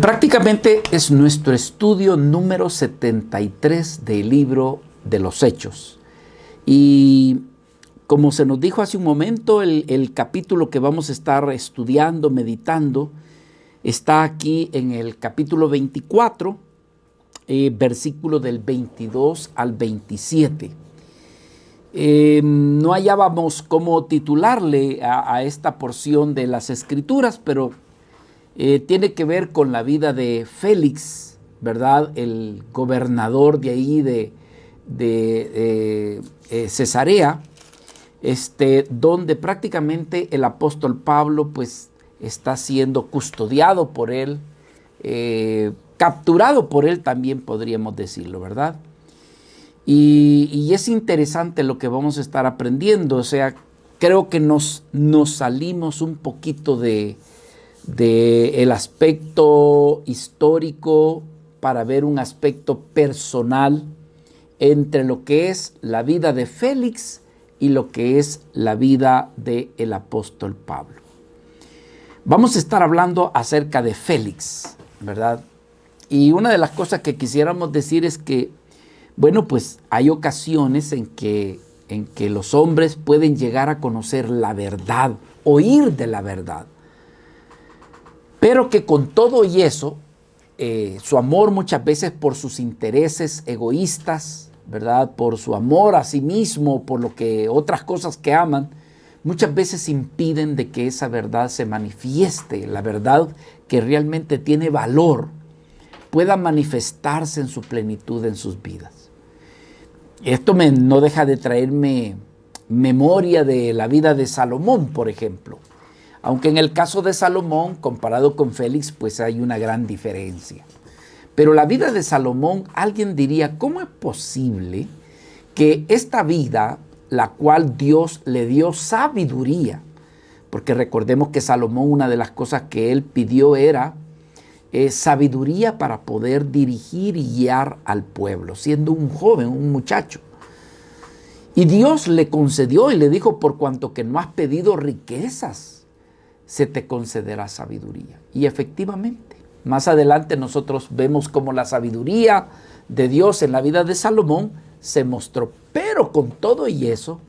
Prácticamente es nuestro estudio número 73 del libro de los Hechos. Y como se nos dijo hace un momento, el capítulo que vamos a estar estudiando, meditando, está aquí en el capítulo 24, versículo del 22 al 27. No hallábamos cómo titularle a esta porción de las Escrituras, pero tiene que ver con la vida de Félix, ¿verdad? El gobernador de ahí de Cesarea, donde prácticamente el apóstol Pablo pues está siendo custodiado por él, capturado por él también podríamos decirlo, ¿verdad? Y es interesante lo que vamos a estar aprendiendo, o sea, creo que nos salimos un poquito de el aspecto histórico para ver un aspecto personal entre lo que es la vida de Félix y lo que es la vida del apóstol Pablo. Vamos a estar hablando acerca de Félix, ¿verdad? Y una de las cosas que quisiéramos decir es que, bueno, pues hay ocasiones en que los hombres pueden llegar a conocer la verdad, oír de la verdad, pero que con todo y eso, su amor muchas veces por sus intereses egoístas, ¿verdad? Por su amor a sí mismo, por lo que otras cosas que aman, muchas veces impiden de que esa verdad se manifieste, la verdad que realmente tiene valor, pueda manifestarse en su plenitud en sus vidas. Esto no deja de traerme memoria de la vida de Salomón, por ejemplo. Aunque en el caso de Salomón, comparado con Félix, pues hay una gran diferencia. Pero la vida de Salomón, alguien diría, ¿cómo es posible que esta vida, la cual Dios le dio sabiduría? Porque recordemos que Salomón, una de las cosas que él pidió era sabiduría para poder dirigir y guiar al pueblo, siendo un joven, un muchacho. Y Dios le concedió y le dijo, por cuanto que no has pedido riquezas, se te concederá sabiduría. Y efectivamente, más adelante nosotros vemos cómo la sabiduría de Dios en la vida de Salomón se mostró. Pero con todo y eso,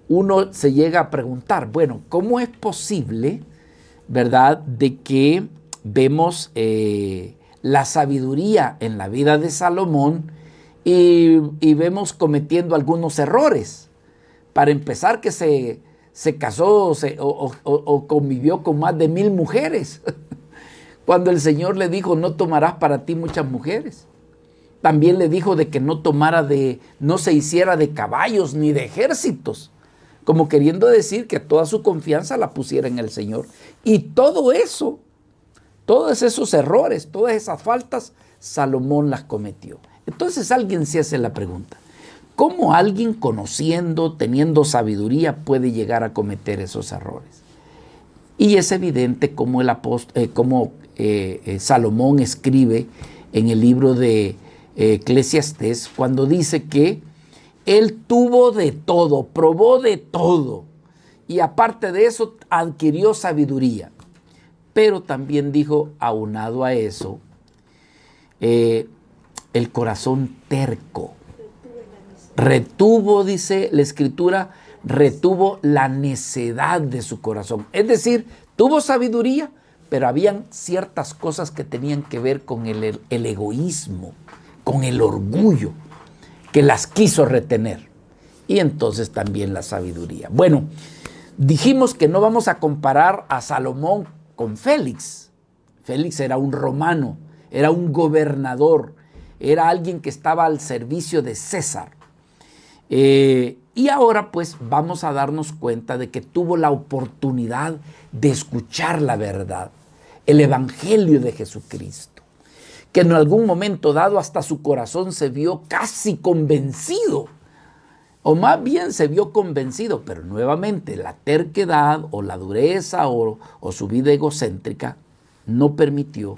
uno se llega a preguntar, bueno, ¿cómo es posible, verdad, de que vemos la sabiduría en la vida de Salomón y vemos cometiendo algunos errores? Para empezar, que se casó o convivió con más de 1000 mujeres. Cuando el Señor le dijo, no tomarás para ti muchas mujeres. También le dijo de que no se hiciera de caballos ni de ejércitos. Como queriendo decir que toda su confianza la pusiera en el Señor. Y todo eso, todos esos errores, todas esas faltas, Salomón las cometió. Entonces alguien se hace la pregunta, ¿cómo alguien conociendo, teniendo sabiduría, puede llegar a cometer esos errores? Y es evidente cómo Salomón escribe en el libro de Eclesiastés cuando dice que él tuvo de todo, probó de todo, y aparte de eso adquirió sabiduría. Pero también dijo, aunado a eso, el corazón terco. Retuvo, dice la Escritura, retuvo la necedad de su corazón. Es decir, tuvo sabiduría, pero habían ciertas cosas que tenían que ver con el egoísmo, con el orgullo, que las quiso retener. Y entonces también la sabiduría. Bueno, dijimos que no vamos a comparar a Salomón con Félix. Félix era un romano, era un gobernador, era alguien que estaba al servicio de César. Y ahora pues vamos a darnos cuenta de que tuvo la oportunidad de escuchar la verdad, el evangelio de Jesucristo, que en algún momento dado hasta su corazón se vio casi convencido, o más bien se vio convencido, pero nuevamente la terquedad o la dureza o su vida egocéntrica no permitió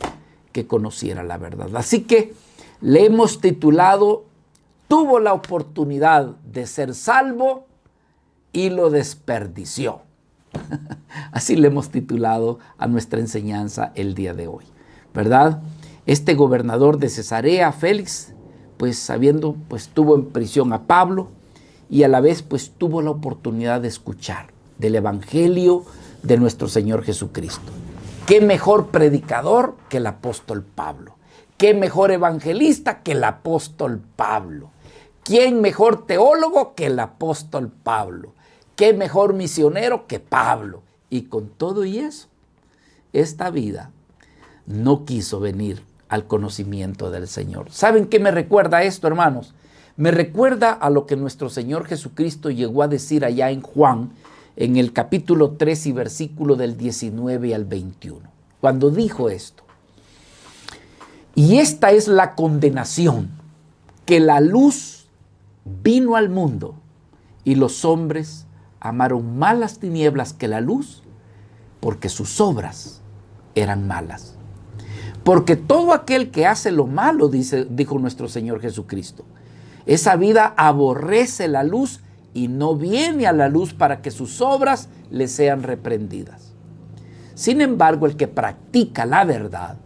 que conociera la verdad. Así que le hemos titulado, tuvo la oportunidad de ser salvo y lo desperdició. Así le hemos titulado a nuestra enseñanza el día de hoy. ¿verdad? Este gobernador de Cesarea, Félix, pues tuvo en prisión a Pablo y a la vez pues tuvo la oportunidad de escuchar del evangelio de nuestro Señor Jesucristo. ¿Qué mejor predicador que el apóstol Pablo? ¿Qué mejor evangelista que el apóstol Pablo? ¿Quién mejor teólogo que el apóstol Pablo? ¿Qué mejor misionero que Pablo? Y con todo y eso, esta vida no quiso venir al conocimiento del Señor. ¿Saben qué me recuerda esto, hermanos? Me recuerda a lo que nuestro Señor Jesucristo llegó a decir allá en Juan, en el capítulo 3 y versículo del 19 al 21, cuando dijo esto: y esta es la condenación, que la luz vino al mundo y los hombres amaron más las tinieblas que la luz, porque sus obras eran malas. Porque todo aquel que hace lo malo, dijo nuestro Señor Jesucristo, esa vida aborrece la luz y no viene a la luz para que sus obras le sean reprendidas. Sin embargo, el que practica la verdad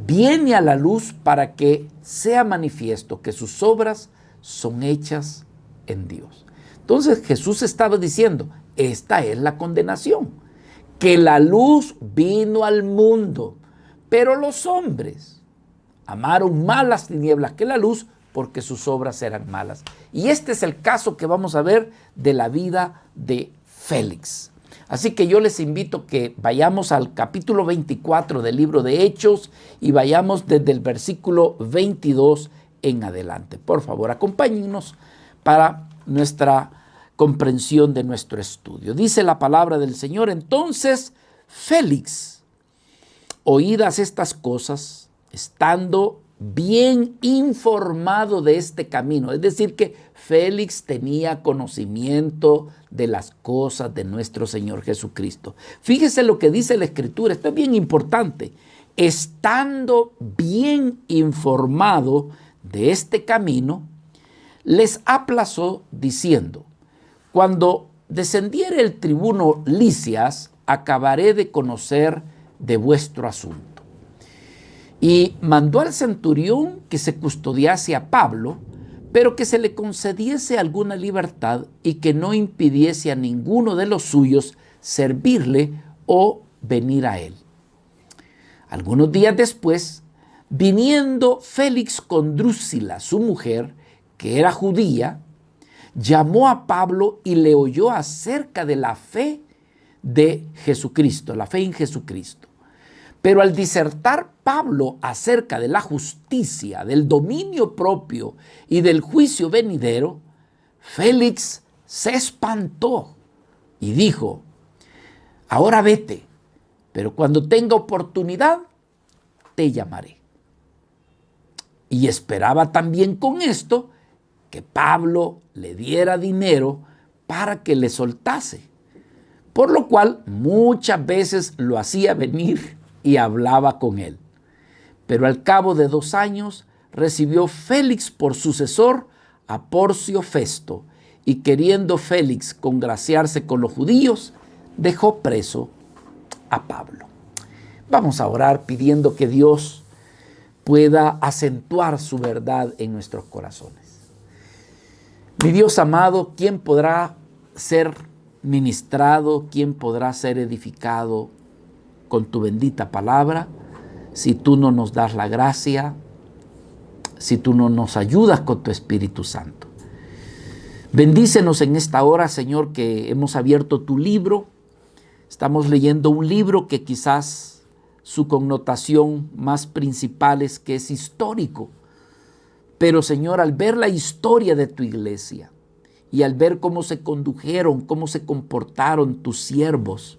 viene a la luz para que sea manifiesto que sus obras son hechas en Dios. Entonces Jesús estaba diciendo, esta es la condenación, que la luz vino al mundo, pero los hombres amaron más las tinieblas que la luz porque sus obras eran malas. Y este es el caso que vamos a ver de la vida de Félix. Así que yo les invito que vayamos al capítulo 24 del libro de Hechos y vayamos desde el versículo 22 en adelante. Por favor, acompáñennos para nuestra comprensión de nuestro estudio. Dice la palabra del Señor: entonces Félix, oídas estas cosas, estando bien informado de este camino, es decir, que Félix tenía conocimiento de las cosas de nuestro Señor Jesucristo. Fíjese lo que dice la Escritura, esto es bien importante. Estando bien informado de este camino, les aplazó diciendo: cuando descendiere el tribuno Lisias, acabaré de conocer de vuestro asunto. Y mandó al centurión que se custodiase a Pablo, pero que se le concediese alguna libertad y que no impidiese a ninguno de los suyos servirle o venir a él. Algunos días después, viniendo Félix con Drusila, su mujer, que era judía, llamó a Pablo y le oyó acerca de la fe de Jesucristo, la fe en Jesucristo. Pero al disertar Pablo acerca de la justicia, del dominio propio y del juicio venidero, Félix se espantó y dijo: ahora vete, pero cuando tenga oportunidad te llamaré. Y esperaba también con esto que Pablo le diera dinero para que le soltase, por lo cual muchas veces lo hacía venir y hablaba con él. Pero al cabo de 2 años recibió Félix por sucesor a Porcio Festo, y queriendo Félix congraciarse con los judíos, dejó preso a Pablo. Vamos a orar pidiendo que Dios pueda acentuar su verdad en nuestros corazones. Mi Dios amado, ¿quién podrá ser ministrado, quién podrá ser edificado con tu bendita palabra si tú no nos das la gracia, si tú no nos ayudas con tu Espíritu Santo? Bendícenos en esta hora, Señor, que hemos abierto tu libro. Estamos leyendo un libro que quizás su connotación más principal es que es histórico. Pero, Señor, al ver la historia de tu iglesia y al ver cómo se condujeron, cómo se comportaron tus siervos,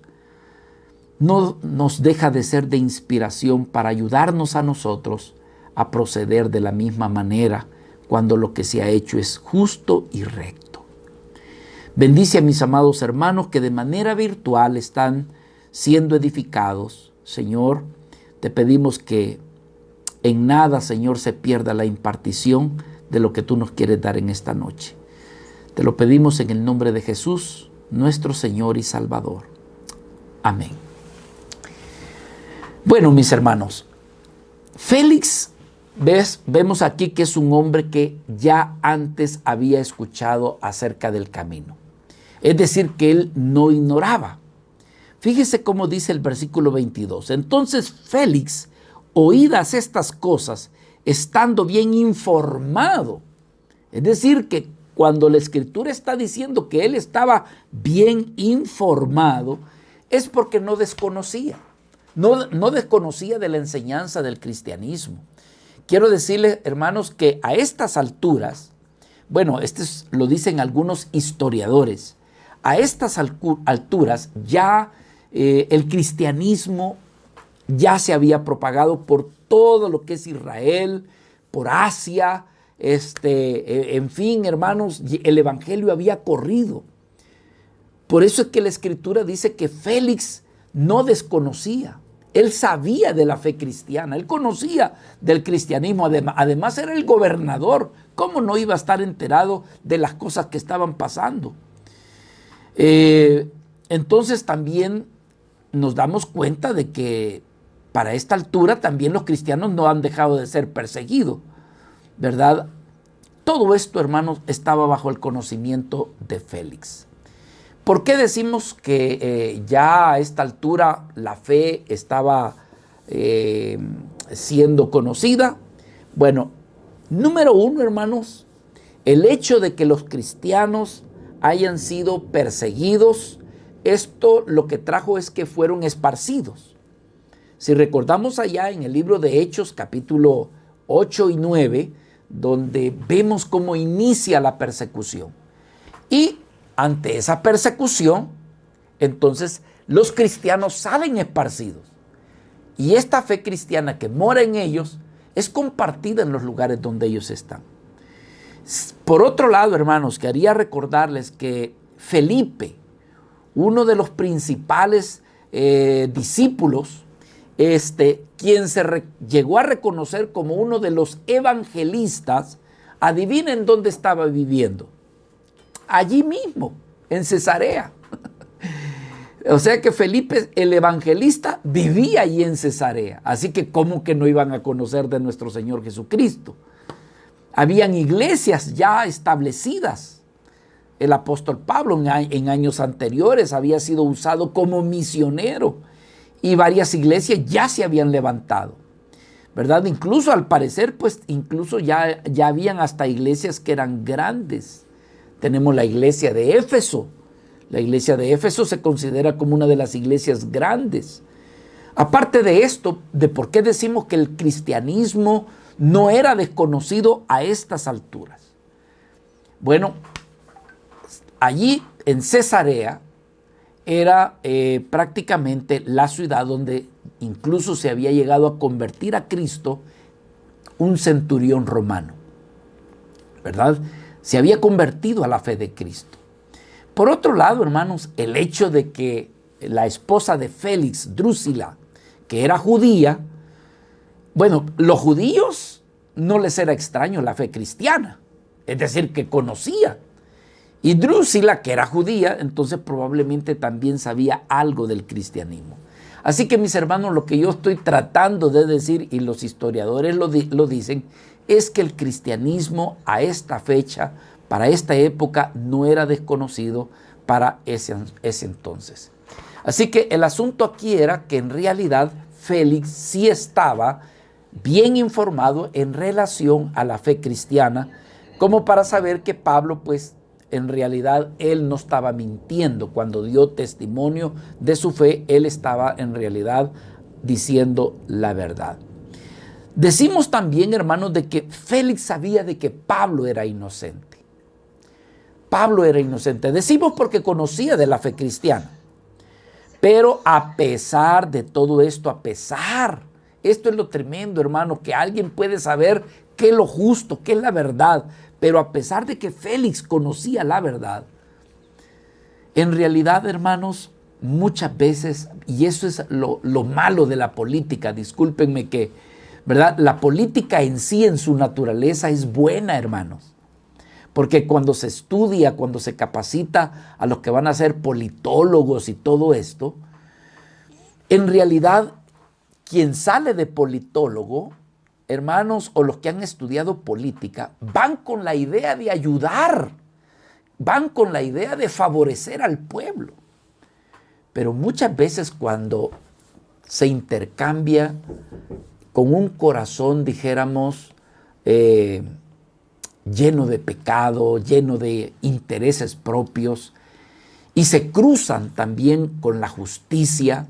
no nos deja de ser de inspiración para ayudarnos a nosotros a proceder de la misma manera cuando lo que se ha hecho es justo y recto. Bendice a mis amados hermanos que de manera virtual están siendo edificados. Señor, te pedimos que en nada, Señor, se pierda la impartición de lo que tú nos quieres dar en esta noche. Te lo pedimos en el nombre de Jesús, nuestro Señor y Salvador. Amén. Bueno, mis hermanos, Félix, vemos aquí que es un hombre que ya antes había escuchado acerca del camino. Es decir, que él no ignoraba. Fíjese cómo dice el versículo 22. Entonces Félix, oídas estas cosas, estando bien informado, es decir, que cuando la Escritura está diciendo que él estaba bien informado, es porque no desconocía. No desconocía de la enseñanza del cristianismo. Quiero decirles, hermanos, que a estas alturas, bueno, lo dicen algunos historiadores, a estas alturas ya el cristianismo ya se había propagado por todo lo que es Israel, por Asia, en fin, hermanos, el evangelio había corrido. Por eso es que la Escritura dice que Félix no desconocía. Él sabía de la fe cristiana, él conocía del cristianismo, además era el gobernador. ¿Cómo no iba a estar enterado de las cosas que estaban pasando? Entonces también nos damos cuenta de que para esta altura también los cristianos no han dejado de ser perseguidos, ¿verdad? Todo esto, hermanos, estaba bajo el conocimiento de Félix. ¿Por qué decimos que ya a esta altura la fe estaba siendo conocida? Bueno, número uno, hermanos, el hecho de que los cristianos hayan sido perseguidos, esto lo que trajo es que fueron esparcidos. Si recordamos allá en el libro de Hechos, capítulo 8 y 9, donde vemos cómo inicia la persecución. Y ante esa persecución, entonces los cristianos salen esparcidos. Y esta fe cristiana que mora en ellos es compartida en los lugares donde ellos están. Por otro lado, hermanos, quería recordarles que Felipe, uno de los principales discípulos, quien se llegó a reconocer como uno de los evangelistas, adivinen dónde estaba viviendo. Allí mismo, en Cesarea. O sea que Felipe, el evangelista, vivía allí en Cesarea. Así que ¿cómo que no iban a conocer de nuestro Señor Jesucristo? Habían iglesias ya establecidas. El apóstol Pablo en años anteriores había sido usado como misionero y varias iglesias ya se habían levantado, ¿verdad? Incluso al parecer, pues incluso ya habían hasta iglesias que eran grandes. Tenemos la iglesia de Éfeso. La iglesia de Éfeso se considera como una de las iglesias grandes. Aparte de esto, de por qué decimos que el cristianismo no era desconocido a estas alturas. Bueno, allí en Cesarea era prácticamente la ciudad donde incluso se había llegado a convertir a Cristo un centurión romano, ¿verdad? Se había convertido a la fe de Cristo. Por otro lado, hermanos, el hecho de que la esposa de Félix, Drusila, que era judía, bueno, los judíos no les era extraño la fe cristiana, es decir, que conocían. Y Drusila, que era judía, entonces probablemente también sabía algo del cristianismo. Así que, mis hermanos, lo que yo estoy tratando de decir, y los historiadores lo dicen, es que el cristianismo a esta fecha, para esta época, no era desconocido para ese entonces. Así que el asunto aquí era que en realidad Félix sí estaba bien informado en relación a la fe cristiana, como para saber que Pablo, pues, en realidad él no estaba mintiendo. Cuando dio testimonio de su fe, él estaba en realidad diciendo la verdad. Decimos también, hermanos, de que Félix sabía de que Pablo era inocente. Pablo era inocente. Decimos porque conocía de la fe cristiana. Pero a pesar de todo esto, esto es lo tremendo, hermano, que alguien puede saber qué es lo justo, qué es la verdad, pero a pesar de que Félix conocía la verdad, en realidad, hermanos, muchas veces, y eso es lo malo de la política, discúlpenme que, ¿verdad? La política en sí, en su naturaleza, es buena, hermanos. Porque cuando se estudia, cuando se capacita a los que van a ser politólogos y todo esto, en realidad, quien sale de politólogo hermanos, o los que han estudiado política, van con la idea de ayudar, van con la idea de favorecer al pueblo. Pero muchas veces cuando se intercambia con un corazón, dijéramos, lleno de pecado, lleno de intereses propios, y se cruzan también con la justicia,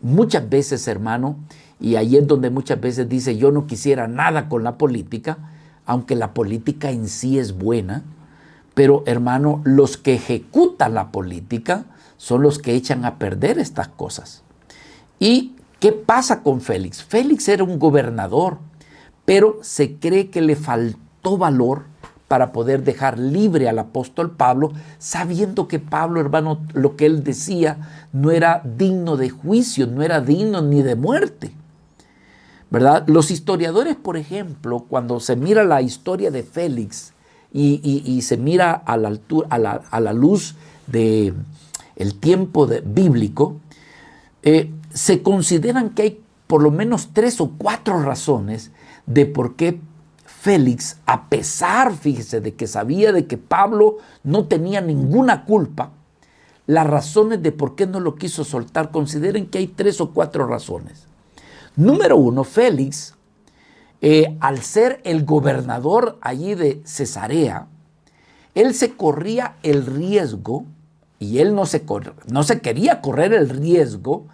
muchas veces, hermano, y ahí es donde muchas veces dice, yo no quisiera nada con la política, aunque la política en sí es buena, pero hermano, los que ejecutan la política son los que echan a perder estas cosas. ¿Y qué pasa con Félix? Félix era un gobernador, pero se cree que le faltó valor para poder dejar libre al apóstol Pablo, sabiendo que Pablo, hermano, lo que él decía no era digno de juicio, no era digno ni de muerte, ¿verdad? Los historiadores, por ejemplo, cuando se mira la historia de Félix y se mira a la altura, a la luz de el tiempo bíblico, se consideran que hay por lo menos 3 o 4 razones de por qué Félix, a pesar, fíjese, de que sabía de que Pablo no tenía ninguna culpa, las razones de por qué no lo quiso soltar, consideren que hay 3 o 4 razones. Número 1, Félix, al ser el gobernador allí de Cesarea, él se corría el riesgo, y él no se quería correr el riesgo,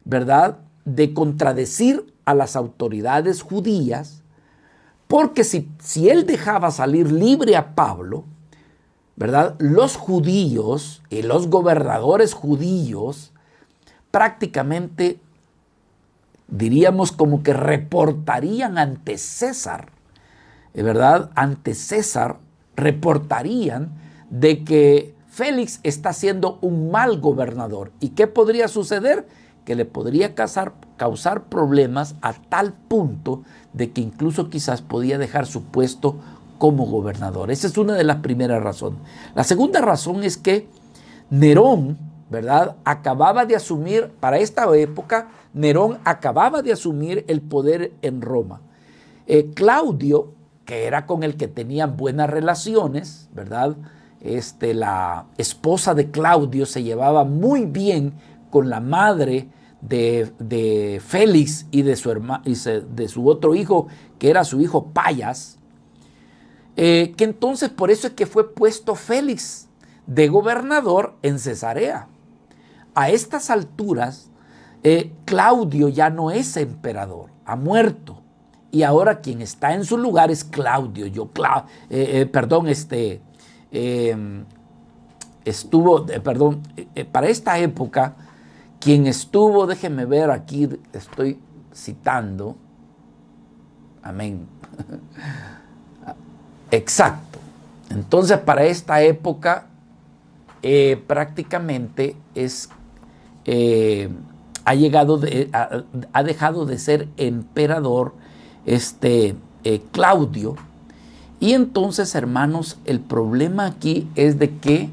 ¿verdad?, de contradecir a las autoridades judías, porque si él dejaba salir libre a Pablo, ¿verdad?, los judíos y los gobernadores judíos prácticamente, diríamos, como que reportarían ante César, ¿verdad? Ante César reportarían de que Félix está siendo un mal gobernador. ¿Y qué podría suceder? Que le podría causar problemas a tal punto de que incluso quizás podía dejar su puesto como gobernador. Esa es una de las primeras razones. La segunda razón es que Nerón, ¿verdad?, acababa de asumir, para esta época, Nerón acababa de asumir el poder en Roma. Claudio, que era con el que tenían buenas relaciones, ¿verdad?, la esposa de Claudio se llevaba muy bien con la madre de Félix y de su otro hijo, que era su hijo Payas, que entonces por eso es que fue puesto Félix de gobernador en Cesarea. A estas alturas, Claudio ya no es emperador, ha muerto, y ahora quien está en su lugar es Claudio. Para esta época, quien estuvo, déjenme ver, aquí estoy citando, amén, exacto. Entonces, para esta época, prácticamente ha dejado de ser emperador Claudio. Y entonces, hermanos, el problema aquí es de que,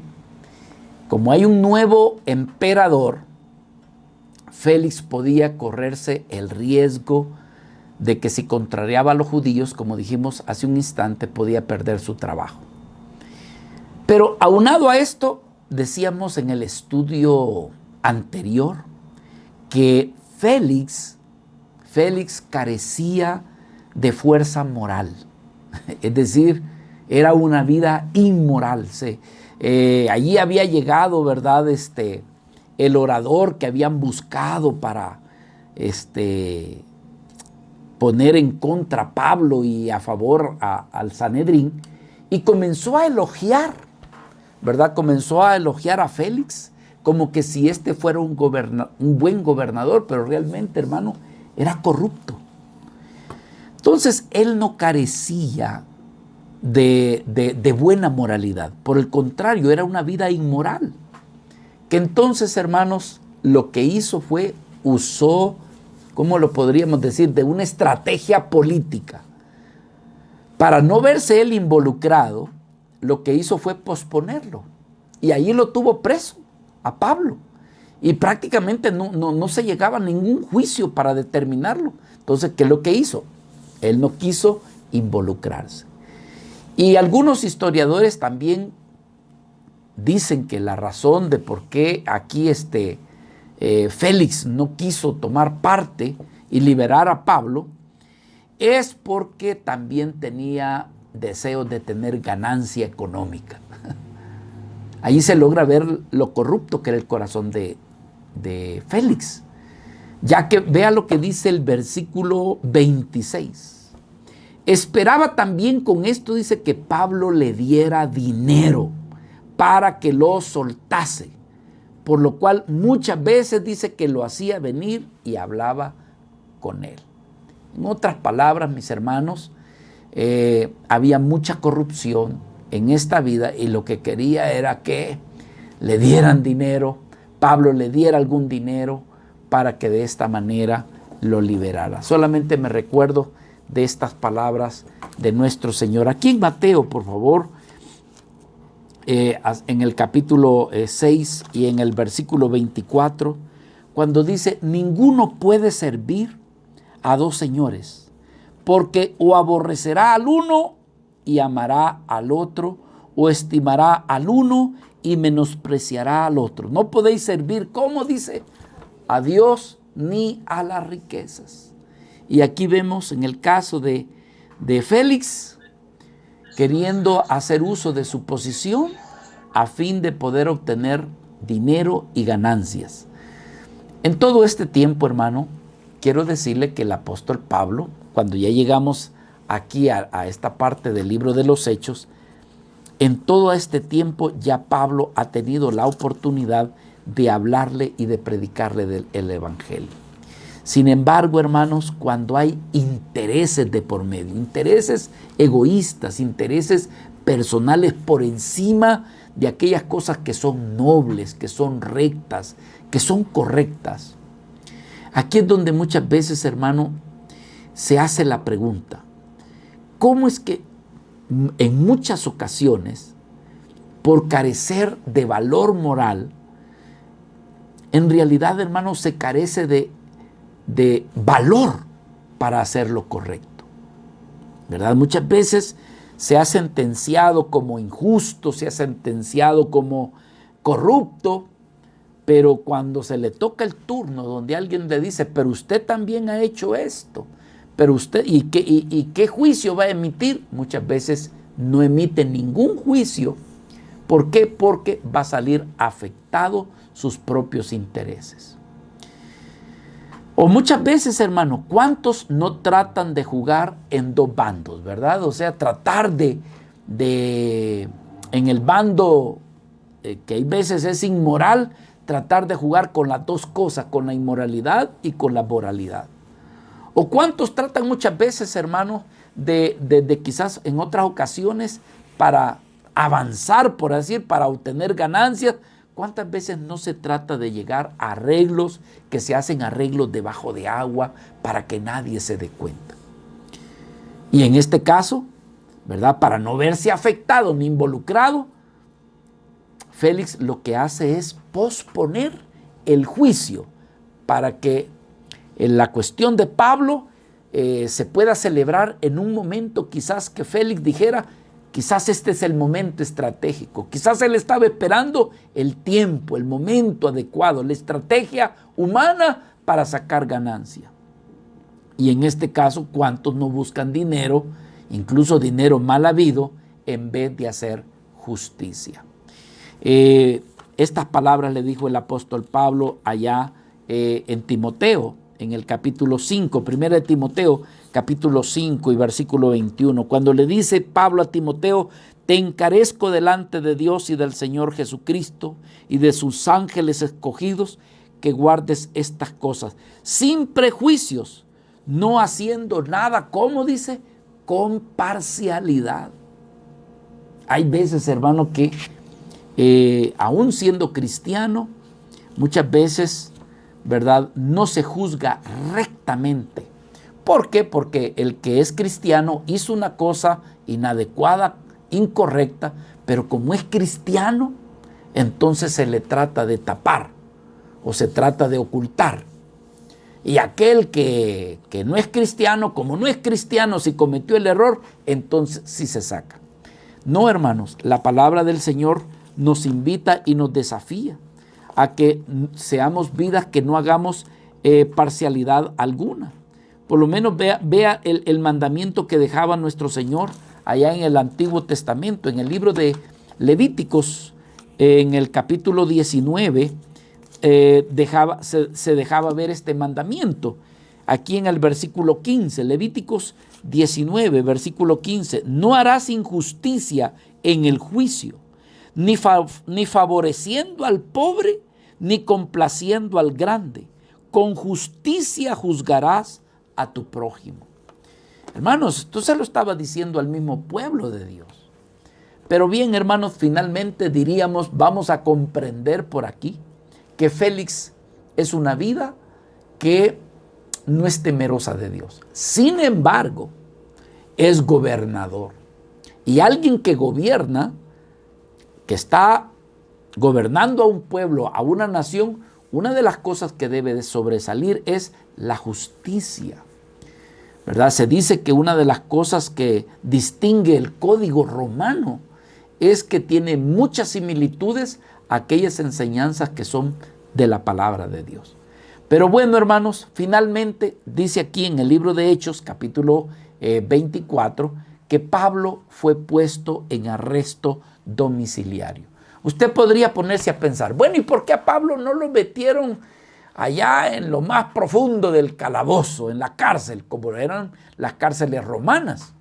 como hay un nuevo emperador, Félix podía correrse el riesgo de que si contrariaba a los judíos, como dijimos hace un instante, podía perder su trabajo. Pero aunado a esto, decíamos en el estudio anterior que Félix carecía de fuerza moral. Es decir, era una vida inmoral. Allí había llegado, ¿verdad?, el orador que habían buscado para poner en contra a Pablo y a favor al Sanedrín, y comenzó a elogiar, ¿verdad? Comenzó a elogiar a Félix como que si fuera un buen gobernador, pero realmente, hermano, era corrupto. Entonces, él no carecía de buena moralidad. Por el contrario, era una vida inmoral. Que entonces, hermanos, lo que hizo usó, ¿cómo lo podríamos decir?, de una estrategia política. Para no verse él involucrado, lo que hizo fue posponerlo. Y ahí lo tuvo preso, a Pablo. Y prácticamente no se llegaba a ningún juicio para determinarlo. Entonces, ¿qué es lo que hizo? Él no quiso involucrarse. Y algunos historiadores también dicen que la razón de por qué aquí Félix no quiso tomar parte y liberar a Pablo es porque también tenía deseos de tener ganancia económica. Ahí se logra ver lo corrupto que era el corazón de Félix. Ya que vea lo que dice el versículo 26. Esperaba también con esto, dice, que Pablo le diera dinero para que lo soltase, por lo cual muchas veces dice que lo hacía venir y hablaba con él. En otras palabras, mis hermanos, había mucha corrupción en esta vida y lo que quería era que le dieran dinero, Pablo le diera algún dinero para que de esta manera lo liberara. Solamente me recuerdo de estas palabras de nuestro Señor. Aquí en Mateo, por favor, en el capítulo 6 y en el versículo 24, cuando dice, ninguno puede servir a dos señores, porque o aborrecerá al uno y amará al otro, o estimará al uno y menospreciará al otro. No podéis servir, ¿cómo dice? A Dios ni a las riquezas. Y aquí vemos en el caso de Félix, queriendo hacer uso de su posición a fin de poder obtener dinero y ganancias. En todo este tiempo, hermano, quiero decirle que el apóstol Pablo, cuando ya llegamos aquí a esta parte del libro de los Hechos, en todo este tiempo ya Pablo ha tenido la oportunidad de hablarle y de predicarle el evangelio. Sin embargo, hermanos, cuando hay intereses de por medio, intereses egoístas, intereses personales por encima de aquellas cosas que son nobles, que son rectas, que son correctas, aquí es donde muchas veces, hermano, se hace la pregunta, ¿cómo es que en muchas ocasiones, por carecer de valor moral, en realidad, hermano, se carece de valor para hacer lo correcto? ¿Verdad? Muchas veces se ha sentenciado como injusto, se ha sentenciado como corrupto, pero cuando se le toca el turno donde alguien le dice, pero usted también ha hecho esto, pero usted, ¿y qué juicio va a emitir? Muchas veces no emite ningún juicio. ¿Por qué? Porque va a salir afectado sus propios intereses. O muchas veces, hermano, ¿cuántos no tratan de jugar en dos bandos, verdad? O sea, tratar en el bando que hay veces es inmoral, tratar de jugar con las dos cosas, con la inmoralidad y con la moralidad. ¿O cuántos tratan muchas veces, hermano, de quizás en otras ocasiones para avanzar, por decir, para obtener ganancias? ¿Cuántas veces no se trata de llegar a arreglos, que se hacen arreglos debajo de agua para que nadie se dé cuenta? Y en este caso, ¿verdad? Para no verse afectado ni involucrado, Félix lo que hace es posponer el juicio para que en la cuestión de Pablo se pueda celebrar en un momento quizás que Félix dijera, quizás este es el momento estratégico, quizás él estaba esperando el tiempo, el momento adecuado, la estrategia humana para sacar ganancia. Y en este caso, ¿cuántos no buscan dinero, incluso dinero mal habido, en vez de hacer justicia? Estas palabras le dijo el apóstol Pablo allá en Timoteo, en el capítulo 5, 1 de Timoteo, capítulo 5 y versículo 21, cuando le dice Pablo a Timoteo, te encarezco delante de Dios y del Señor Jesucristo y de sus ángeles escogidos, que guardes estas cosas, sin prejuicios, no haciendo nada, ¿cómo dice? Con parcialidad. Hay veces, hermano, que aún siendo cristiano, muchas veces, ¿verdad?, no se juzga rectamente. ¿Por qué? Porque el que es cristiano hizo una cosa inadecuada, incorrecta, pero como es cristiano, entonces se le trata de tapar o se trata de ocultar. Y aquel que no es cristiano, como no es cristiano, si cometió el error, entonces sí se saca. No, hermanos, la palabra del Señor nos invita y nos desafía a que seamos vidas que no hagamos parcialidad alguna. Por lo menos vea el mandamiento que dejaba nuestro Señor allá en el Antiguo Testamento, en el libro de Levíticos, en el capítulo 19, se dejaba ver este mandamiento. Aquí en el versículo 15, Levíticos 19, versículo 15, no harás injusticia en el juicio, ni favoreciendo al pobre, ni complaciendo al grande. Con justicia juzgarás a tu prójimo. Hermanos, esto se lo estaba diciendo al mismo pueblo de Dios. Pero bien, hermanos, finalmente diríamos, vamos a comprender por aquí que Félix es una vida que no es temerosa de Dios. Sin embargo, es gobernador. Y alguien que gobierna, que está gobernando a un pueblo, a una nación, una de las cosas que debe de sobresalir es la justicia, ¿verdad? Se dice que una de las cosas que distingue el código romano es que tiene muchas similitudes a aquellas enseñanzas que son de la palabra de Dios. Pero bueno, hermanos, finalmente dice aquí en el libro de Hechos, capítulo 24, que Pablo fue puesto en arresto domiciliario. Usted podría ponerse a pensar, bueno, ¿y por qué a Pablo no lo metieron allá en lo más profundo del calabozo, en la cárcel, como eran las cárceles romanas?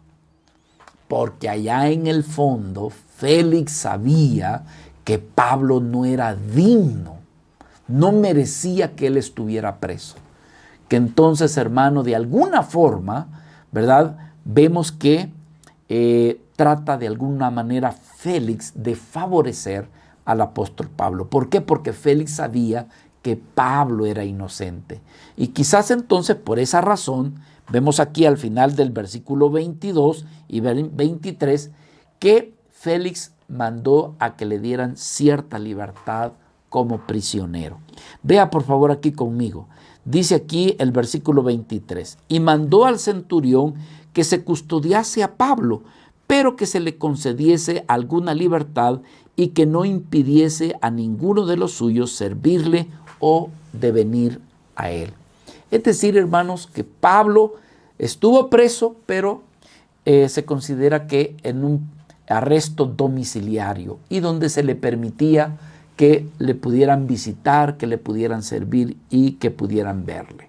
Porque allá en el fondo Félix sabía que Pablo no era digno, no merecía que él estuviera preso. Que entonces, hermano, de alguna forma, ¿verdad? Vemos que trata de alguna manera Félix de favorecer al apóstol Pablo. ¿Por qué? Porque Félix sabía que Pablo era inocente. Y quizás entonces por esa razón, vemos aquí al final del versículo 22 y 23, que Félix mandó a que le dieran cierta libertad como prisionero. Vea por favor aquí conmigo. Dice aquí el versículo 23, y mandó al centurión que se custodiase a Pablo, pero que se le concediese alguna libertad y que no impidiese a ninguno de los suyos servirle o de venir a él. Es decir, hermanos, que Pablo estuvo preso, pero se considera que en un arresto domiciliario y donde se le permitía que le pudieran visitar, que le pudieran servir y que pudieran verle.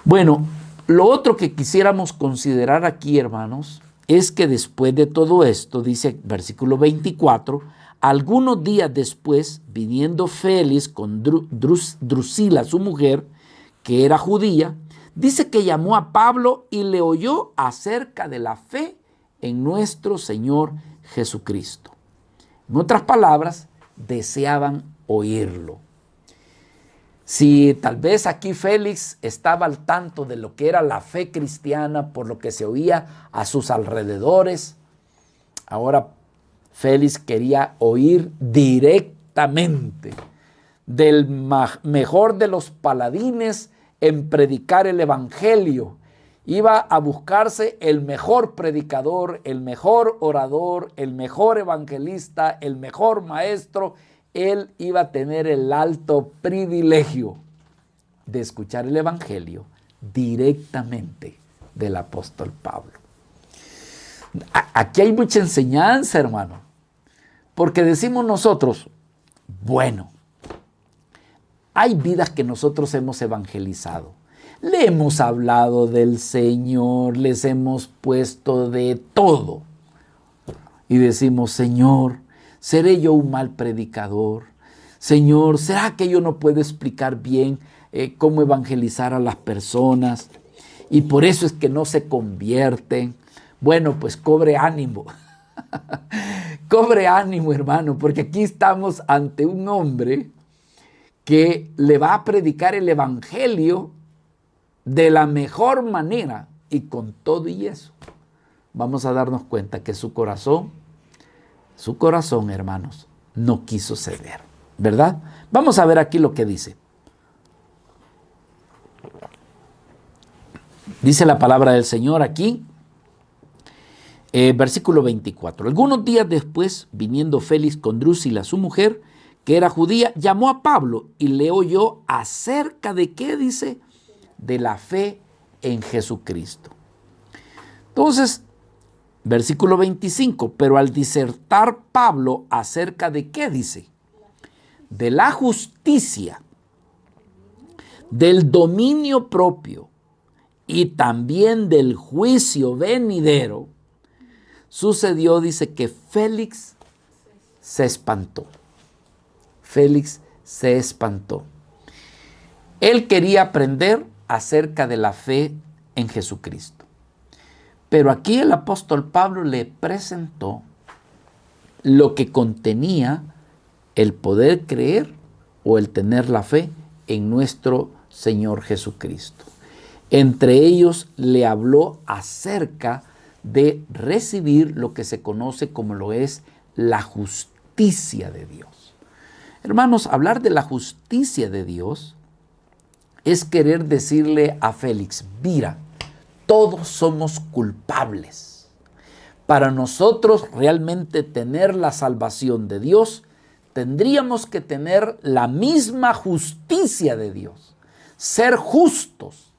Bueno, lo otro que quisiéramos considerar aquí, hermanos, es que después de todo esto, dice versículo 24, algunos días después, viniendo Félix con Drusila, su mujer, que era judía, dice que llamó a Pablo y le oyó acerca de la fe en nuestro Señor Jesucristo. En otras palabras, deseaban oírlo. Si tal vez aquí Félix estaba al tanto de lo que era la fe cristiana por lo que se oía a sus alrededores, ahora Félix quería oír directamente del mejor de los paladines en predicar el evangelio. Iba a buscarse el mejor predicador, el mejor orador, el mejor evangelista, el mejor maestro. Él iba a tener el alto privilegio de escuchar el evangelio directamente del apóstol Pablo. Aquí hay mucha enseñanza, hermano, porque decimos nosotros, bueno, hay vidas que nosotros hemos evangelizado. Le hemos hablado del Señor, les hemos puesto de todo. Y decimos, Señor, ¿seré yo un mal predicador? Señor, ¿será que yo no puedo explicar bien cómo evangelizar a las personas? Y por eso es que no se convierten. Bueno, pues cobre ánimo. Cobre ánimo, hermano, porque aquí estamos ante un hombre que le va a predicar el evangelio de la mejor manera, y con todo y eso vamos a darnos cuenta que su corazón, hermanos, no quiso ceder, ¿verdad? Vamos a ver aquí lo que dice. Dice la palabra del Señor aquí, versículo 24. Algunos días después, viniendo Félix con Drusila, su mujer, que era judía, llamó a Pablo y le oyó acerca de qué, dice, de la fe en Jesucristo. Entonces, versículo 25, pero al disertar Pablo acerca de qué, dice, de la justicia, del dominio propio y también del juicio venidero, sucedió, dice, que Félix se espantó. Félix se espantó. Él quería aprender acerca de la fe en Jesucristo. Pero aquí el apóstol Pablo le presentó lo que contenía el poder creer o el tener la fe en nuestro Señor Jesucristo. Entre ellos le habló acerca de recibir lo que se conoce como lo es la justicia de Dios. Hermanos, hablar de la justicia de Dios es querer decirle a Félix, mira, todos somos culpables. Para nosotros realmente tener la salvación de Dios, tendríamos que tener la misma justicia de Dios, ser justos.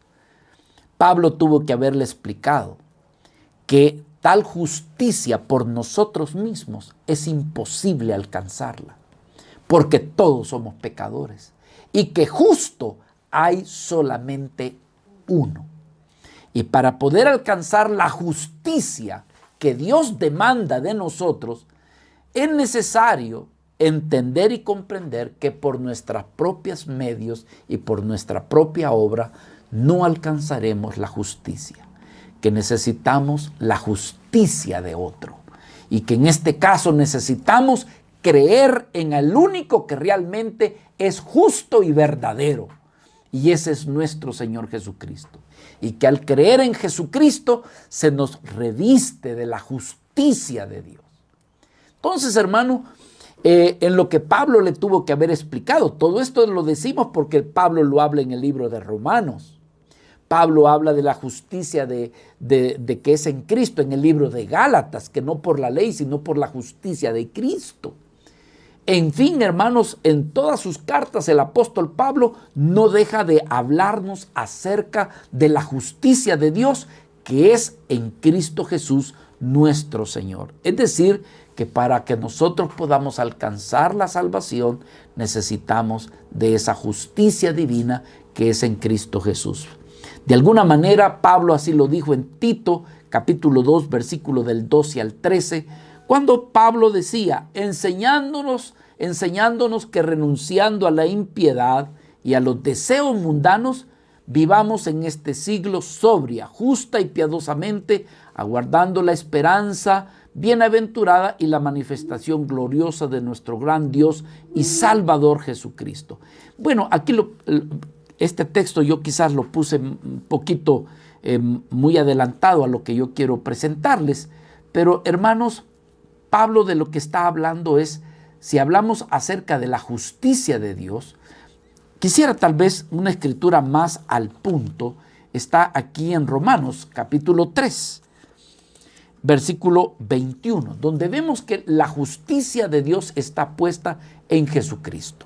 Pablo tuvo que haberle explicado que tal justicia por nosotros mismos es imposible alcanzarla, porque todos somos pecadores y que justo hay solamente uno. Y para poder alcanzar la justicia que Dios demanda de nosotros, es necesario entender y comprender que por nuestros propios medios y por nuestra propia obra no alcanzaremos la justicia, que necesitamos la justicia de otro y que en este caso necesitamos creer en el único que realmente es justo y verdadero, y ese es nuestro Señor Jesucristo. Y que al creer en Jesucristo se nos reviste de la justicia de Dios. Entonces, hermano, en lo que Pablo le tuvo que haber explicado, todo esto lo decimos porque Pablo lo habla en el libro de Romanos. Pablo habla de la justicia de que es en Cristo en el libro de Gálatas, que no por la ley, sino por la justicia de Cristo. En fin, hermanos, en todas sus cartas el apóstol Pablo no deja de hablarnos acerca de la justicia de Dios que es en Cristo Jesús nuestro Señor. Es decir, que para que nosotros podamos alcanzar la salvación necesitamos de esa justicia divina que es en Cristo Jesús. De alguna manera, Pablo así lo dijo en Tito, capítulo 2, versículo del 12 al 13, cuando Pablo decía, enseñándonos que renunciando a la impiedad y a los deseos mundanos, vivamos en este siglo sobria, justa y piadosamente, aguardando la esperanza bienaventurada y la manifestación gloriosa de nuestro gran Dios y Salvador Jesucristo. Bueno, aquí este texto yo quizás lo puse un poquito muy adelantado a lo que yo quiero presentarles, pero hermanos, Pablo de lo que está hablando es, si hablamos acerca de la justicia de Dios, quisiera tal vez una escritura más al punto, está aquí en Romanos capítulo 3, versículo 21, donde vemos que la justicia de Dios está puesta en Jesucristo.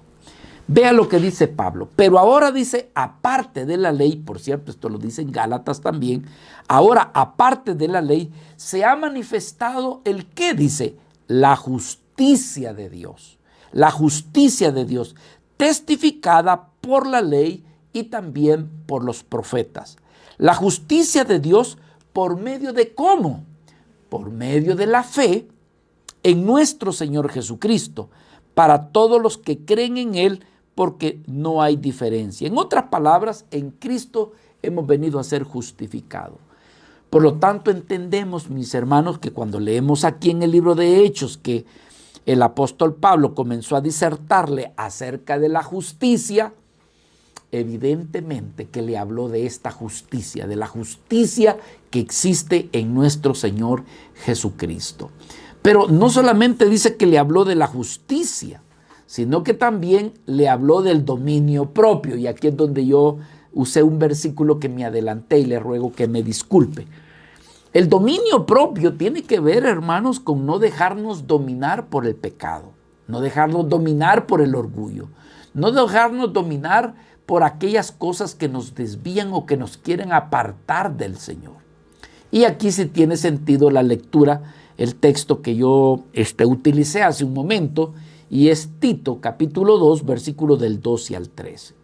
Vea lo que dice Pablo, pero ahora dice, aparte de la ley, por cierto, esto lo dice en Gálatas también, ahora aparte de la ley, se ha manifestado el ¿qué dice? La justicia de Dios. La justicia de Dios, testificada por la ley y también por los profetas. La justicia de Dios por medio de ¿cómo? Por medio de la fe en nuestro Señor Jesucristo, para todos los que creen en Él, porque no hay diferencia. En otras palabras, en Cristo hemos venido a ser justificados. Por lo tanto, entendemos, mis hermanos, que cuando leemos aquí en el libro de Hechos que el apóstol Pablo comenzó a disertarle acerca de la justicia, evidentemente que le habló de esta justicia, de la justicia que existe en nuestro Señor Jesucristo. Pero no solamente dice que le habló de la justicia, sino que también le habló del dominio propio. Y aquí es donde yo usé un versículo que me adelanté y le ruego que me disculpe. El dominio propio tiene que ver, hermanos, con no dejarnos dominar por el pecado, no dejarnos dominar por el orgullo, no dejarnos dominar por aquellas cosas que nos desvían o que nos quieren apartar del Señor. Y aquí sí tiene sentido la lectura, el texto que yo utilicé hace un momento, y es Tito capítulo 2, versículo del 12 al 13.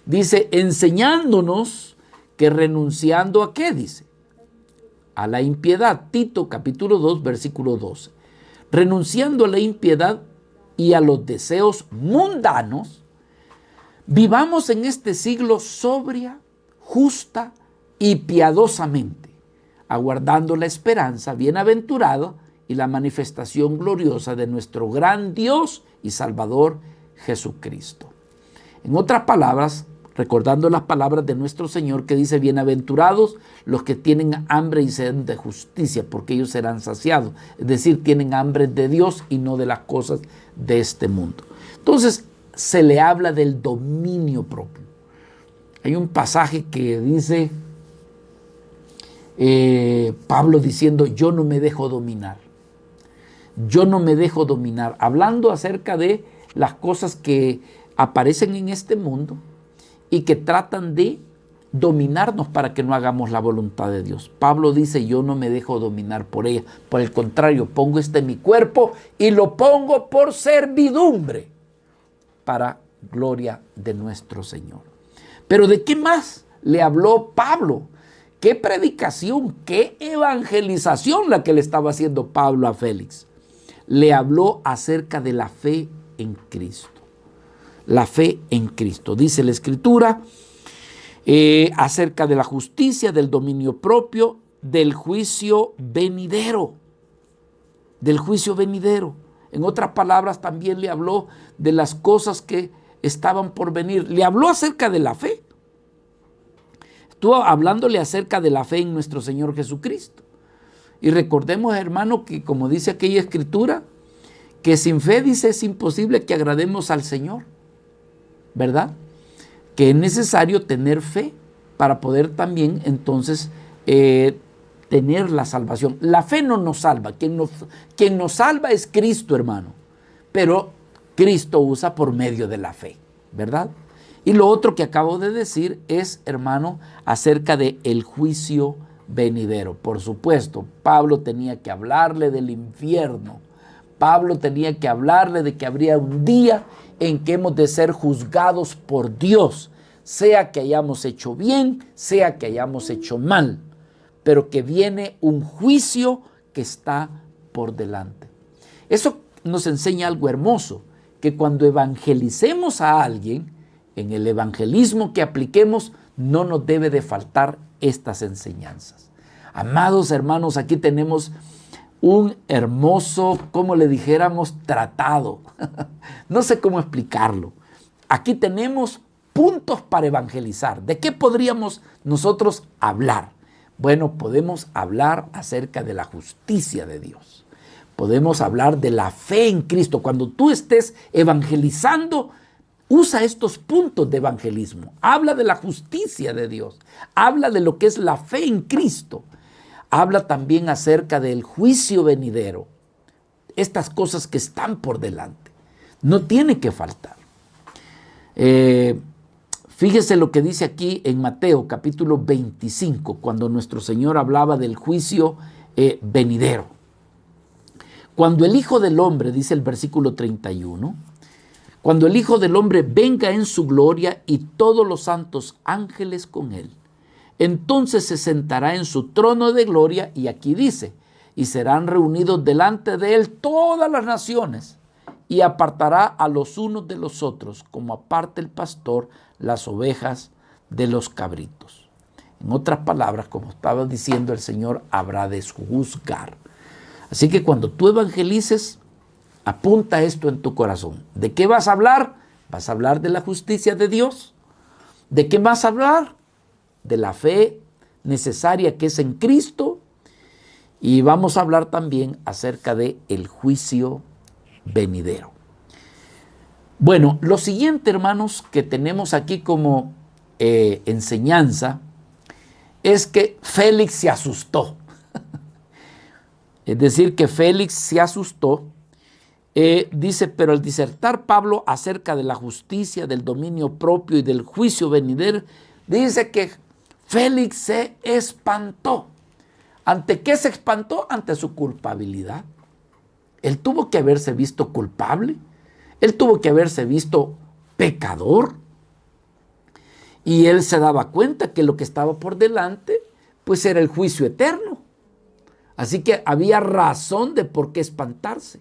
Dice, enseñándonos que renunciando a ¿qué dice? A la impiedad. Tito capítulo 2, versículo 12. Renunciando a la impiedad y a los deseos mundanos, vivamos en este siglo sobria, justa y piadosamente, aguardando la esperanza bienaventurada y la manifestación gloriosa de nuestro gran Dios y Salvador Jesucristo. En otras palabras, recordando las palabras de nuestro Señor que dice, bienaventurados los que tienen hambre y sed de justicia, porque ellos serán saciados. Es decir, tienen hambre de Dios y no de las cosas de este mundo. Entonces, se le habla del dominio propio. Hay un pasaje que dice, Pablo diciendo, yo no me dejo dominar. Yo no me dejo dominar. Hablando acerca de las cosas que aparecen en este mundo y que tratan de dominarnos para que no hagamos la voluntad de Dios. Pablo dice, yo no me dejo dominar por ella. Por el contrario, pongo mi cuerpo y lo pongo por servidumbre para gloria de nuestro Señor. Pero ¿de qué más le habló Pablo? ¿Qué predicación, qué evangelización la que le estaba haciendo Pablo a Félix? Le habló acerca de la fe en Cristo. La fe en Cristo. Dice la Escritura acerca de la justicia, del dominio propio, del juicio venidero. Del juicio venidero. En otras palabras, también le habló de las cosas que estaban por venir. Le habló acerca de la fe. Estuvo hablándole acerca de la fe en nuestro Señor Jesucristo. Y recordemos, hermano, que como dice aquella escritura, que sin fe, dice, es imposible que agrademos al Señor, ¿verdad? Que es necesario tener fe para poder también entonces tener la salvación. La fe no nos salva, quien nos salva es Cristo, hermano, pero Cristo usa por medio de la fe, ¿verdad? Y lo otro que acabo de decir es, hermano, acerca de el juicio venidero. Por supuesto, Pablo tenía que hablarle del infierno. Pablo tenía que hablarle de que habría un día en que hemos de ser juzgados por Dios, sea que hayamos hecho bien, sea que hayamos hecho mal, pero que viene un juicio que está por delante. Eso nos enseña algo hermoso, que cuando evangelicemos a alguien, en el evangelismo que apliquemos, no nos debe de faltar estas enseñanzas. Amados hermanos, aquí tenemos un hermoso, como le dijéramos, tratado. No sé cómo explicarlo. Aquí tenemos puntos para evangelizar. ¿De qué podríamos nosotros hablar? Bueno, podemos hablar acerca de la justicia de Dios. Podemos hablar de la fe en Cristo. Cuando tú estés evangelizando, usa estos puntos de evangelismo. Habla de la justicia de Dios. Habla de lo que es la fe en Cristo. Habla también acerca del juicio venidero. Estas cosas que están por delante. No tiene que faltar. Fíjese lo que dice aquí en Mateo capítulo 25, cuando nuestro Señor hablaba del juicio venidero. Cuando el Hijo del Hombre, dice el versículo 31, cuando el Hijo del Hombre venga en su gloria y todos los santos ángeles con él, entonces se sentará en su trono de gloria, y aquí dice, y serán reunidos delante de él todas las naciones, y apartará a los unos de los otros, como aparta el pastor las ovejas de los cabritos. En otras palabras, como estaba diciendo el Señor, habrá de juzgar. Así que cuando tú evangelices, apunta esto en tu corazón. ¿De qué vas a hablar? ¿Vas a hablar de la justicia de Dios? ¿De qué vas a hablar? De la fe necesaria que es en Cristo. Y vamos a hablar también acerca de el juicio venidero. Bueno, lo siguiente, hermanos, que tenemos aquí como enseñanza es que Félix se asustó. Es decir, que Félix se asustó. Dice, pero al disertar Pablo acerca de la justicia, del dominio propio y del juicio venidero, dice que Félix se espantó. ¿Ante qué se espantó? Ante su culpabilidad. Él tuvo que haberse visto culpable. Él tuvo que haberse visto pecador. Y él se daba cuenta que lo que estaba por delante, pues era el juicio eterno. Así que había razón de por qué espantarse.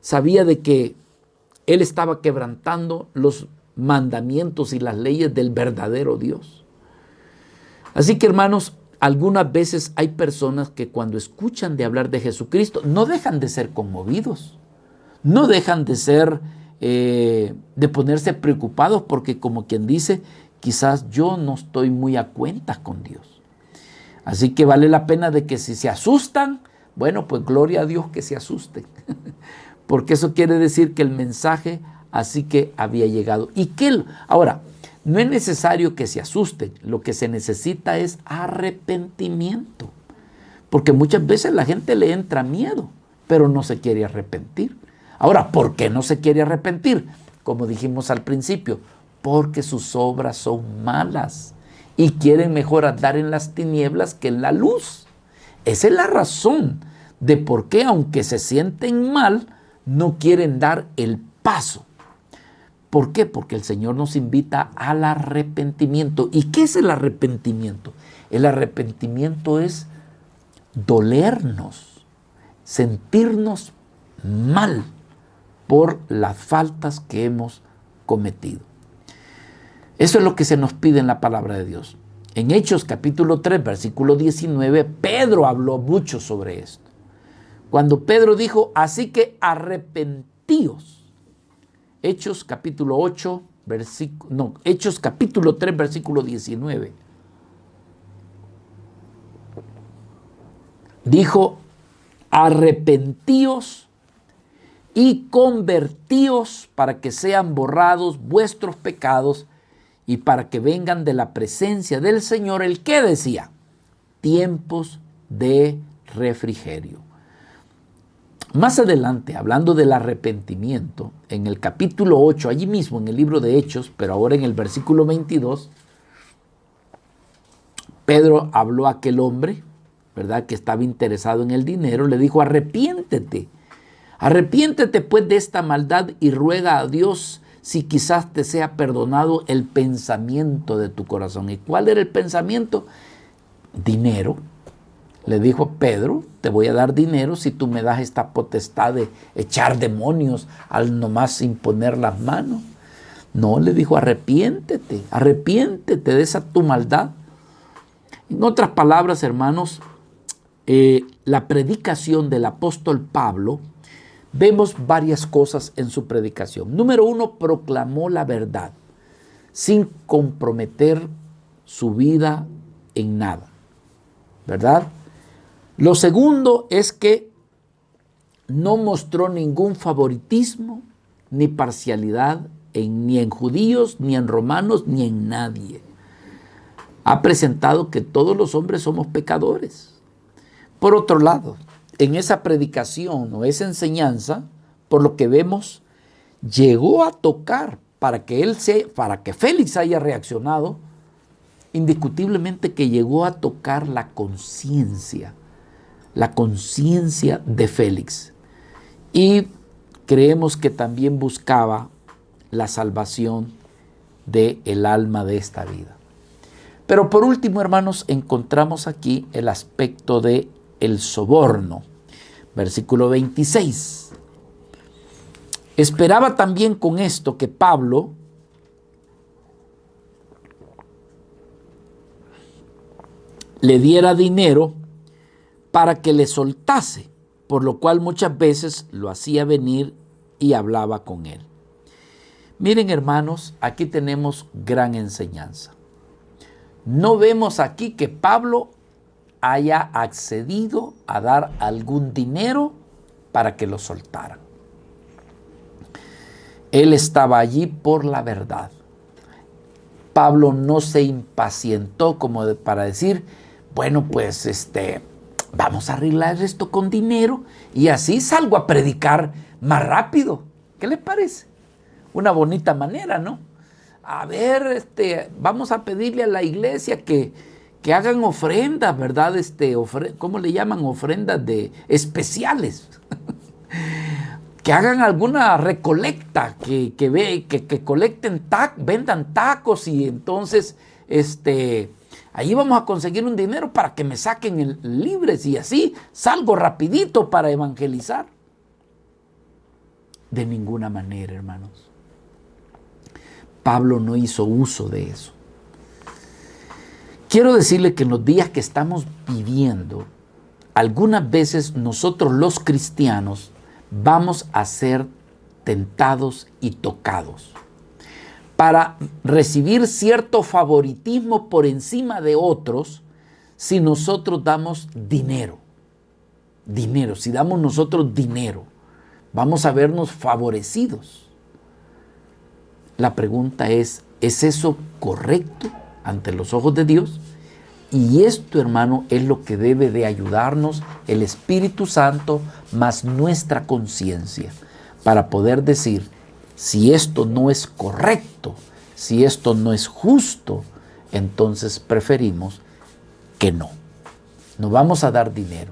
Sabía de que él estaba quebrantando los mandamientos y las leyes del verdadero Dios. Así que, hermanos, algunas veces hay personas que cuando escuchan de hablar de Jesucristo no dejan de ser conmovidos, no dejan de ser, de ponerse preocupados porque, como quien dice, quizás yo no estoy muy a cuentas con Dios. Así que vale la pena de que si se asustan, bueno, pues gloria a Dios que se asusten. Porque eso quiere decir que el mensaje así que había llegado. Ahora, no es necesario que se asusten, lo que se necesita es arrepentimiento. Porque muchas veces la gente le entra miedo, pero no se quiere arrepentir. Ahora, ¿por qué no se quiere arrepentir? Como dijimos al principio, porque sus obras son malas y quieren mejor andar en las tinieblas que en la luz. Esa es la razón de por qué, aunque se sienten mal, no quieren dar el paso. ¿Por qué? Porque el Señor nos invita al arrepentimiento. ¿Y qué es el arrepentimiento? El arrepentimiento es dolernos, sentirnos mal por las faltas que hemos cometido. Eso es lo que se nos pide en la palabra de Dios. En Hechos capítulo 3, versículo 19, Pedro habló mucho sobre esto. Cuando Pedro dijo, así que arrepentíos. Hechos capítulo 3, versículo 19. Dijo, arrepentíos y convertíos para que sean borrados vuestros pecados y para que vengan de la presencia del Señor, el que decía, tiempos de refrigerio. Más adelante, hablando del arrepentimiento, en el capítulo 8, allí mismo en el libro de Hechos, pero ahora en el versículo 22, Pedro habló a aquel hombre, ¿verdad?, que estaba interesado en el dinero, le dijo, arrepiéntete pues de esta maldad y ruega a Dios si quizás te sea perdonado el pensamiento de tu corazón. ¿Y cuál era el pensamiento? Dinero. Le dijo Pedro, te voy a dar dinero si tú me das esta potestad de echar demonios al nomás imponer las manos. No, le dijo, arrepiéntete de esa tu maldad. En otras palabras, hermanos, la predicación del apóstol Pablo, vemos varias cosas en su predicación. Número 1, proclamó la verdad sin comprometer su vida en nada, ¿verdad? Lo segundo es que no mostró ningún favoritismo ni parcialidad ni en judíos, ni en romanos, ni en nadie. Ha presentado que todos los hombres somos pecadores. Por otro lado, en esa predicación o esa enseñanza, por lo que vemos, llegó a tocar para que Félix haya reaccionado, indiscutiblemente que llegó a tocar la conciencia de Félix. Y creemos que también buscaba la salvación del alma de esta vida. Pero por último, hermanos, encontramos aquí el aspecto de el soborno. Versículo 26. Esperaba también con esto que Pablo le diera dinero para que le soltase, por lo cual muchas veces lo hacía venir y hablaba con él. Miren, hermanos, aquí tenemos gran enseñanza. No vemos aquí que Pablo haya accedido a dar algún dinero para que lo soltaran. Él estaba allí por la verdad. Pablo no se impacientó como para decir, bueno, pues vamos a arreglar esto con dinero y así salgo a predicar más rápido. ¿Qué les parece? Una bonita manera, ¿no? A ver, vamos a pedirle a la iglesia que hagan ofrendas, ¿verdad? ¿Cómo le llaman? Ofrendas especiales. Que hagan alguna recolecta, que colecten vendan tacos y entonces ahí vamos a conseguir un dinero para que me saquen libres y así salgo rapidito para evangelizar. De ninguna manera, hermanos. Pablo no hizo uso de eso. Quiero decirle que en los días que estamos viviendo, algunas veces nosotros los cristianos vamos a ser tentados y tocados para recibir cierto favoritismo por encima de otros si nosotros damos dinero. Si damos nosotros dinero, vamos a vernos favorecidos. La pregunta ¿es eso correcto ante los ojos de Dios? Y esto, hermano, es lo que debe de ayudarnos el Espíritu Santo más nuestra conciencia para poder decir, si esto no es correcto, si esto no es justo, entonces preferimos que no. No vamos a dar dinero.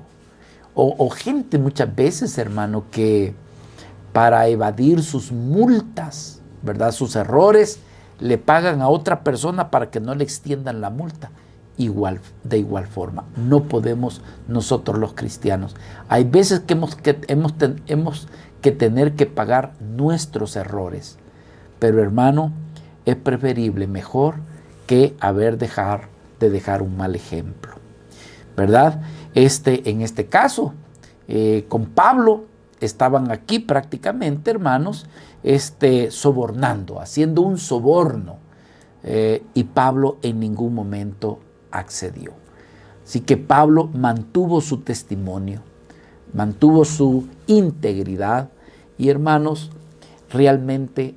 O gente muchas veces, hermano, que para evadir sus multas, ¿verdad? Sus errores, le pagan a otra persona para que no le extiendan la multa. De igual forma, no podemos nosotros los cristianos. Hay veces que hemos que tener que pagar nuestros errores. Pero hermano, es preferible, mejor que dejar un mal ejemplo. ¿Verdad? En este caso, con Pablo, estaban aquí prácticamente, hermanos, sobornando, haciendo un soborno. Y Pablo en ningún momento accedió. Así que Pablo mantuvo su testimonio, mantuvo su integridad y hermanos, realmente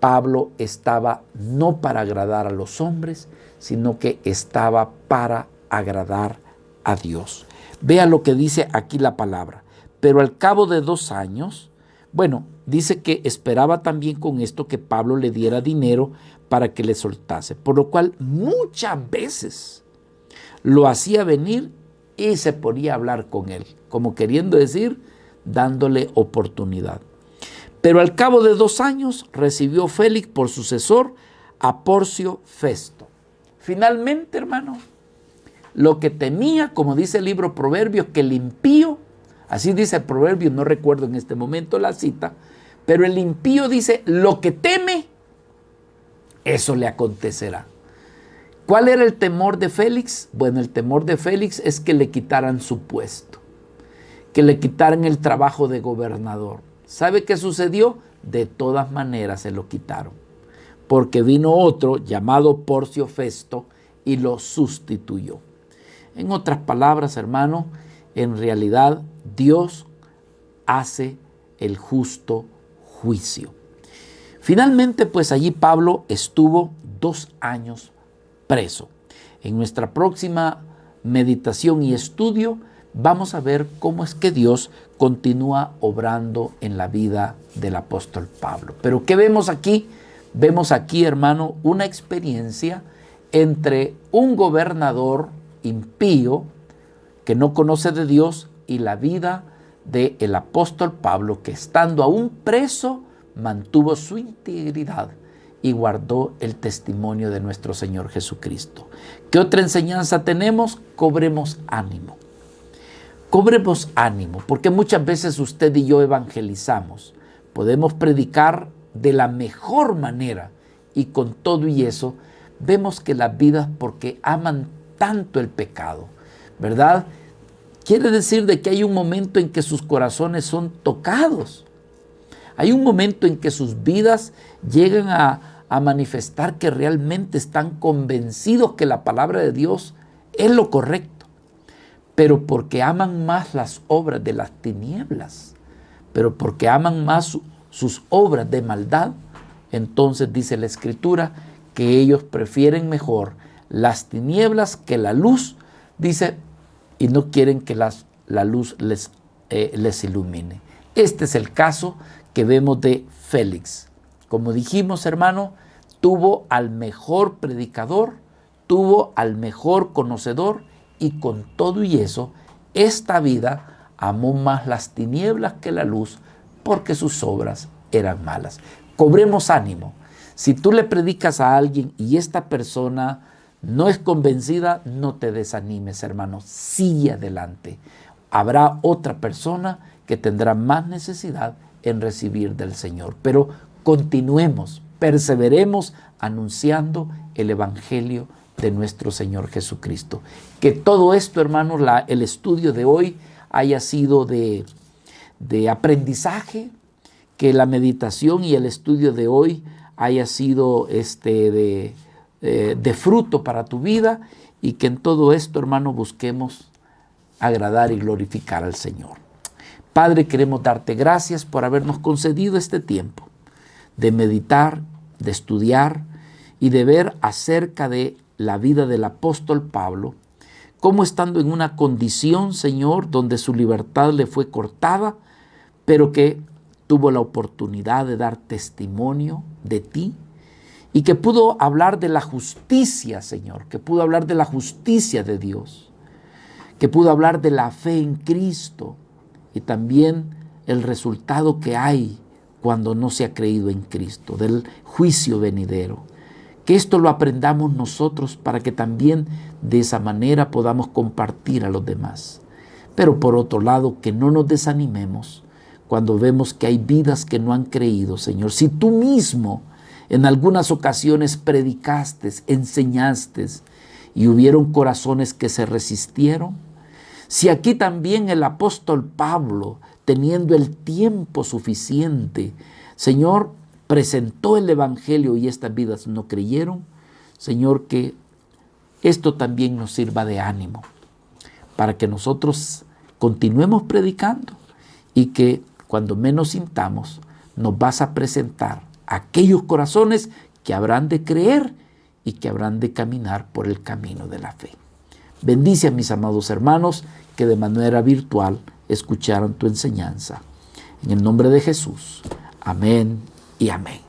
Pablo estaba no para agradar a los hombres, sino que estaba para agradar a Dios. Vea lo que dice aquí la palabra. Pero al cabo de 2 años, dice que esperaba también con esto que Pablo le diera dinero para que le soltase, por lo cual muchas veces lo hacía venir y se ponía a hablar con él, como queriendo decir, dándole oportunidad. Pero al cabo de 2 años recibió Félix por sucesor a Porcio Festo. Finalmente, hermano, lo que temía, como dice el libro Proverbios, que el impío, así dice el Proverbio, no recuerdo en este momento la cita, pero el impío dice, lo que teme, eso le acontecerá. ¿Cuál era el temor de Félix? Bueno, el temor de Félix es que le quitaran su puesto, que le quitaran el trabajo de gobernador. ¿Sabe qué sucedió? De todas maneras se lo quitaron, porque vino otro llamado Porcio Festo y lo sustituyó. En otras palabras, hermano, en realidad Dios hace el justo juicio. Finalmente, pues allí Pablo estuvo 2 años preso. En nuestra próxima meditación y estudio vamos a ver cómo es que Dios continúa obrando en la vida del apóstol Pablo. Pero ¿qué vemos aquí? Vemos aquí, hermano, una experiencia entre un gobernador impío que no conoce de Dios y la vida del apóstol Pablo, que estando aún preso mantuvo su integridad y guardó el testimonio de nuestro Señor Jesucristo. ¿Qué otra enseñanza tenemos? Cobremos ánimo. Cobremos ánimo, porque muchas veces usted y yo evangelizamos. Podemos predicar de la mejor manera y con todo y eso vemos que las vidas, porque aman tanto el pecado, ¿verdad? Quiere decir de que hay un momento en que sus corazones son tocados. Hay un momento en que sus vidas llegan a manifestar que realmente están convencidos que la palabra de Dios es lo correcto, pero porque aman más las obras de las tinieblas, pero porque aman más sus obras de maldad, entonces dice la Escritura que ellos prefieren mejor las tinieblas que la luz, dice, y no quieren que la luz les ilumine. Este es el caso que vemos de Félix. Como dijimos, hermano, tuvo al mejor predicador, tuvo al mejor conocedor, y con todo y eso, esta vida amó más las tinieblas que la luz, porque sus obras eran malas. Cobremos ánimo. Si tú le predicas a alguien y esta persona no es convencida, no te desanimes, hermano. Sigue adelante. Habrá otra persona que tendrá más necesidad en recibir del Señor. Pero continuemos, perseveremos anunciando el Evangelio de nuestro Señor Jesucristo. Que todo esto, hermanos, el estudio de hoy haya sido de aprendizaje, que la meditación y el estudio de hoy haya sido de fruto para tu vida, y que en todo esto, hermano, busquemos agradar y glorificar al Señor. Padre, queremos darte gracias por habernos concedido este tiempo de meditar, de estudiar y de ver acerca de la vida del apóstol Pablo, cómo estando en una condición, Señor, donde su libertad le fue cortada, pero que tuvo la oportunidad de dar testimonio de ti, y que pudo hablar de la justicia, Señor, que pudo hablar de la justicia de Dios, que pudo hablar de la fe en Cristo, y también el resultado que hay cuando no se ha creído en Cristo, del juicio venidero. Que esto lo aprendamos nosotros para que también de esa manera podamos compartir a los demás. Pero por otro lado, que no nos desanimemos cuando vemos que hay vidas que no han creído, Señor. Si tú mismo en algunas ocasiones predicaste, enseñaste, y hubieron corazones que se resistieron, si aquí también el apóstol Pablo, teniendo el tiempo suficiente, Señor, presentó el Evangelio y estas vidas no creyeron, Señor, que esto también nos sirva de ánimo para que nosotros continuemos predicando, y que cuando menos sintamos nos vas a presentar aquellos corazones que habrán de creer y que habrán de caminar por el camino de la fe. Bendice a mis amados hermanos que de manera virtual escucharon tu enseñanza. En el nombre de Jesús. Amén y amén.